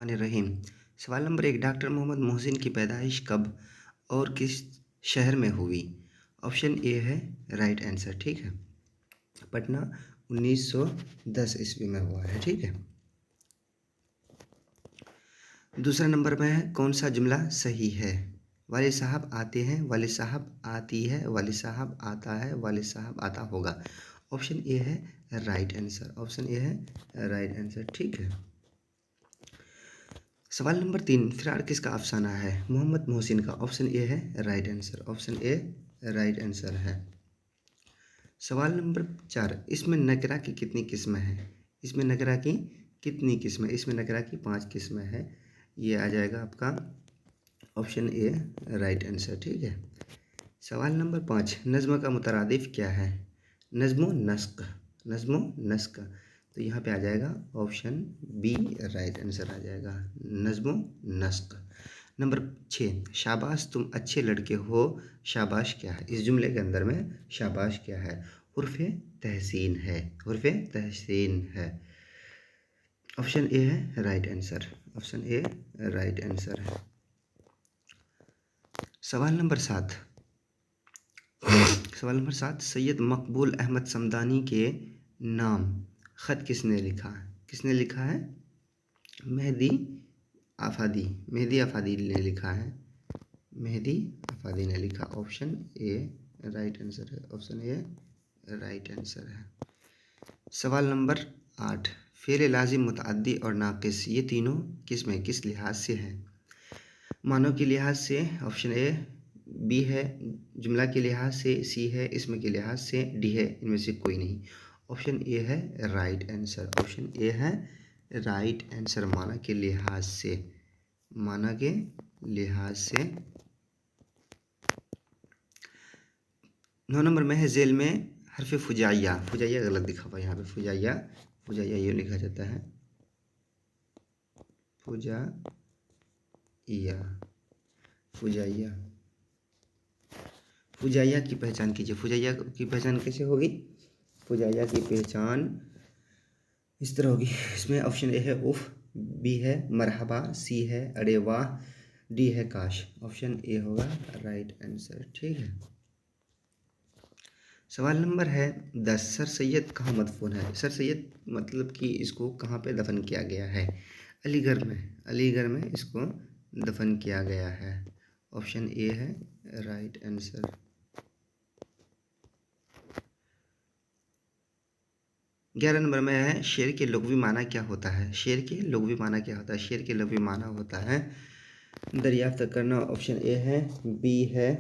रहीम। सवाल number 1, doctor Mohammad Mohsin की पैदाइश कब और किस शहर में हुई? ऑप्शन ए है राइट आंसर, ठीक है। पटना 1910 ईस्वी में हुआ है, ठीक है। दूसरा नंबर में है, कौन सा जुमला सही है? वाले साहब आते हैं, वाले साहब आती है, वाले साहब आता है, वाले साहब आता होगा। ऑप्शन ए है राइट आंसर, ऑप्शन ए है राइट आंसर, ठीक है। सवाल नंबर 3, फिरार किसका अफसाना है? मोहम्मद मोहसिन का। ऑप्शन ए है right answer, option A right answer है। सवाल नंबर 4, इसमें नकरा की कितनी किस्में हैं? इसमें नकरा की कितनी किस्में? इसमें नकरा की 5 किस्में हैं। ये आ जाएगा आपका ऑप्शन ए राइट आंसर, ठीक है। सवाल नंबर 5, नज़्म का मुतरादिफ क्या है? नज़्म नस्क, नज़्म नस्क। तो यहाँ पे आ जाएगा ऑप्शन बी राइट आंसर आ जाएगा, नज़्म नस्क। नंबर 6, शाबाश तुम अच्छे लड़के हो, शाबाश क्या है? इस जुमले के अंदर में शाबाश क्या है? हुर्फ़े तहसीन है, हुर्फ़े तहसीन है। ऑप्शन ए है right answer, option A right answer है। सवाल नंबर 7, सवाल नंबर 7, सैयद मकबूल अहमद समदानी के नाम ख़त किसने लिखा? किसने लिखा है? मेहदी आफादी, मेहदी आफादी ने लिखा है, मेहदी आफादी ने लिखा। ऑप्शन ए राइट आंसर है, ऑप्शन ए राइट आंसर है। सवाल नंबर 8, फ़ेल लाजिम मुतअद्दी और नाक़िस ये तीनों किस में किस लिहाज से हैं? मानव के लिहाज से ऑप्शन ए, बी है जुमला के लिहाज से, सी है इसम के लिहाज से, डी है इनमें से कोई नहीं। ऑप्शन ए है राइट आंसर, ऑप्शन ए है राइट आंसर, माना के लिहाज से, माना के लिहाज से। 9 नंबर में है, जेल में हरफ फुजाइया, फुजाइया गलत लिखा हुआ यहाँ पे, फुजाइया, फुजाइया ये लिखा जाता है, फुजाइया, फुजाइया, फुजाइया की पहचान कीजिए। फुजाइया की पहचान कैसे होगी? फुजाइया की पहचान इस तरह होगी, इसमें ऑप्शन ए है उफ़, बी है मरहबा, सी है अरे वाह, डी है काश। ऑप्शन ए होगा राइट आंसर, ठीक है। सवाल नंबर है 10, सर सैयद कहाँ मदफून है? सर सैयद मतलब कि इसको कहाँ पे दफन किया गया है? अलीगढ़ में, अलीगढ़ में इसको दफन किया गया है। ऑप्शन ए है राइट आंसर। ग्यारह नंबर में है, शेर के लुग़वी माना क्या होता है? शेर के लुग़वी माना क्या होता है? शेर के लुग़वी माना होता है दरियाफ्त करना। ऑप्शन ए है, बी है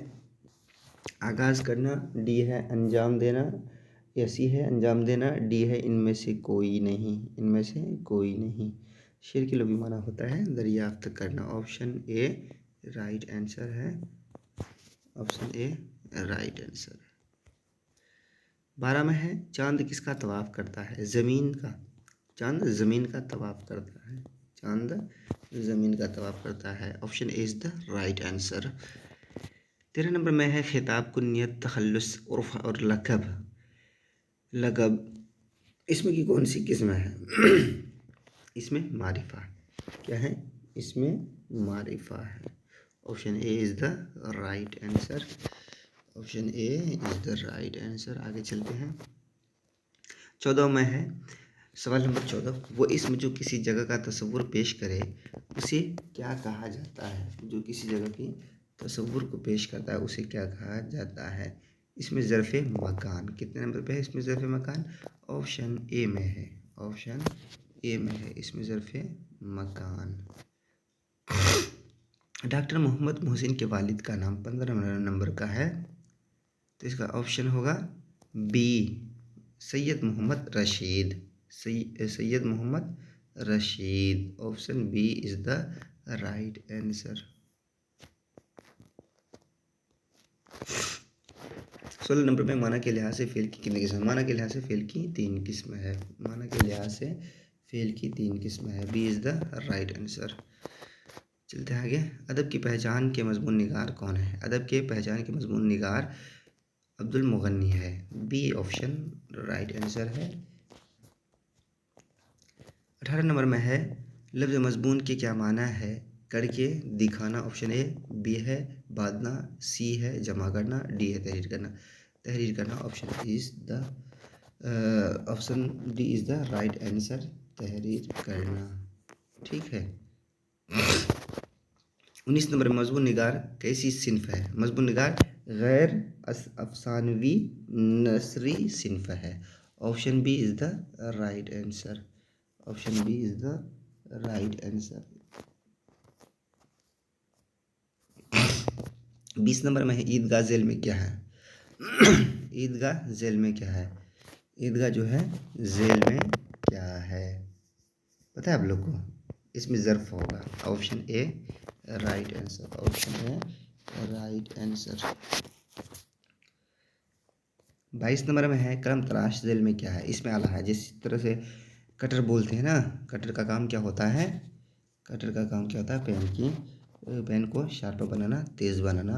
आगाज़ करना, डी है अंजाम देना, या सी है अंजाम देना, डी है इनमें से कोई नहीं, इनमें से कोई नहीं। शेर के लुग़वी माना होता है दरियाफ्त करना। ऑप्शन ए राइट आंसर है, ऑप्शन ए राइट आंसर। 12 में है, चांद किसका तवाफ़ करता है? ज़मीन का। चांद ज़मीन का तवाफ़ करता है, चांद ज़मीन का तवाफ़ करता है। Option A is the right answer. 13 number में है, खिताब, कुन्नियत, तखल्लुस, उर्फ़ और लक़ब, लक़ब इसमें की कौन सी किस्म है? इसमें मारिफ़ा, क्या है? इसमें मारिफ़ा है। Option A is the right answer, option A is the right answer. आगे चलते हैं। 14 में है, सवाल नंबर 14, वो इसम जो किसी जगह का तस्वुर पेश करे उसे क्या कहा जाता है? जो किसी जगह की तस्वुर को पेश करता है उसे क्या कहा जाता है? इसमें ज़र्फ़े मकान, कितने नंबर पे है इसमें ज़र्फ़े मकान? ऑप्शन ए में है, ऑप्शन ए में है इसमें ज़र्फ़े मकान। डॉक्टर मोहम्मद मोहसिन के वालिद का नाम 15 नंबर का है, तो इसका ऑप्शन होगा B, Syed Mohammad Rashid, Syed Mohammad Rashid. Option B is the right answer. 16 number में, माना के लिहाज से फ़ेल की कितनी किस्म? माना के लिहाज से फ़ेल की 3 किस्म है, माना के लिहाज से फ़ेल की 3 किस्म है, B is the right answer. चलते हैं आगे। अदब की पहचान के मज़मून निगार कौन है? अदब के पहचान के मज़मून निगार अब्दुल मुग़न्नी है, बी ऑप्शन राइट आंसर है। 18 नंबर में है, लफ्ज़ मज़बून के क्या माना है? करके दिखाना ऑप्शन ए, बी है बाँधना, सी है जमा करना, डी है तहरीर करना। तहरीर करना option D is the right answer, तहरीर करना। ठीक है। 19 नंबर में मज़बून निगार कैसी सिन्फ है? मज़बून निगार गैर अफसानवी नसरी सिन्फ है। Option B is the right answer. Option B is the right answer. 20 number में है ईदगाह झेल में क्या है? ईदगाह झेल में क्या है? ईदगाह जो है झेल में क्या है पता है आप लोग को? इसमें ज़र्फ होगा। Option A right answer. Option A right answer. 22 number में है कलम तराश झेल में क्या है? इसमें आला है जिस तरह से कटर बोलते हैं ना, कटर का काम क्या होता है? कटर का काम क्या होता है? पेन को शार्प बनाना, तेज़ बनाना।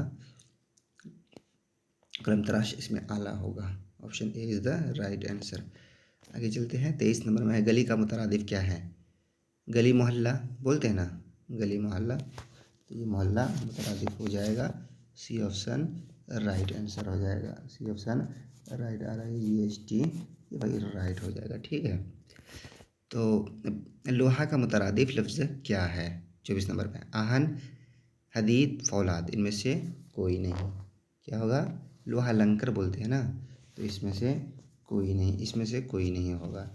कलम तराश इसमें आला होगा। Option A is the right answer. आगे चलते हैं। 23 नंबर में है गली का मुतरादिफ क्या है? गली मोहल्ला बोलते हैं ना, गली मोहल्ला, तो ये मोहल्ला मुतरादिफ हो जाएगा। सी ऑप्शन राइट आंसर हो जाएगा। सी ऑप्शन राइट RIGHT ये भाई राइट हो जाएगा। ठीक है। तो लोहा का मुतरादिफ लफ्ज़ क्या है? 24 नंबर में आहन, हदीद, फौलाद, इनमें से कोई नहीं। क्या होगा? लोहा लंकर बोलते हैं ना, तो इसमें से कोई नहीं, इसमें से कोई नहीं होगा।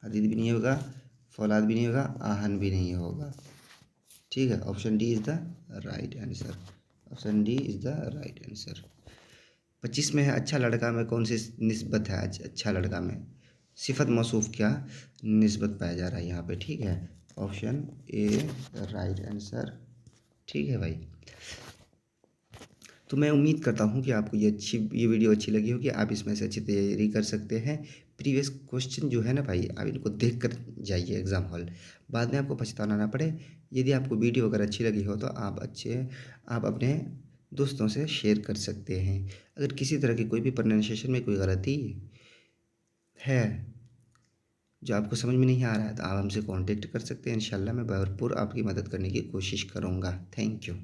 हदीद भी नहीं होगा, फौलाद भी नहीं होगा, आहन भी नहीं होगा। ठीक है। Option D is the right answer. Option D is the right answer. 25 में है अच्छा लड़का में कौन सी निस्बत है? अच्छा लड़का में सिफत मौसूफ क्या निस्बत पाया जा रहा है यहाँ पे? ठीक है। Option A right answer. ठीक है भाई। तो मैं उम्मीद करता हूँ कि आपको ये वीडियो अच्छी लगी होगी। आप इसमें से अच्छी तैयारी कर सकते हैं। प्रीवियस क्वेश्चन जो है ना भाई, आप इनको देख कर जाइए एग्ज़ाम हॉल, बाद में आपको पछताना ना पड़े। यदि आपको वीडियो अगर अच्छी लगी हो तो आप अपने दोस्तों से शेयर कर सकते हैं। अगर किसी तरह की कोई भी प्रोनाउंसिएशन में कोई गलती है जो आपको समझ में नहीं आ रहा है तो आप हमसे कांटेक्ट कर सकते हैं। इंशाल्लाह मैं भरपूर आपकी मदद करने की कोशिश करूँगा। Thank you.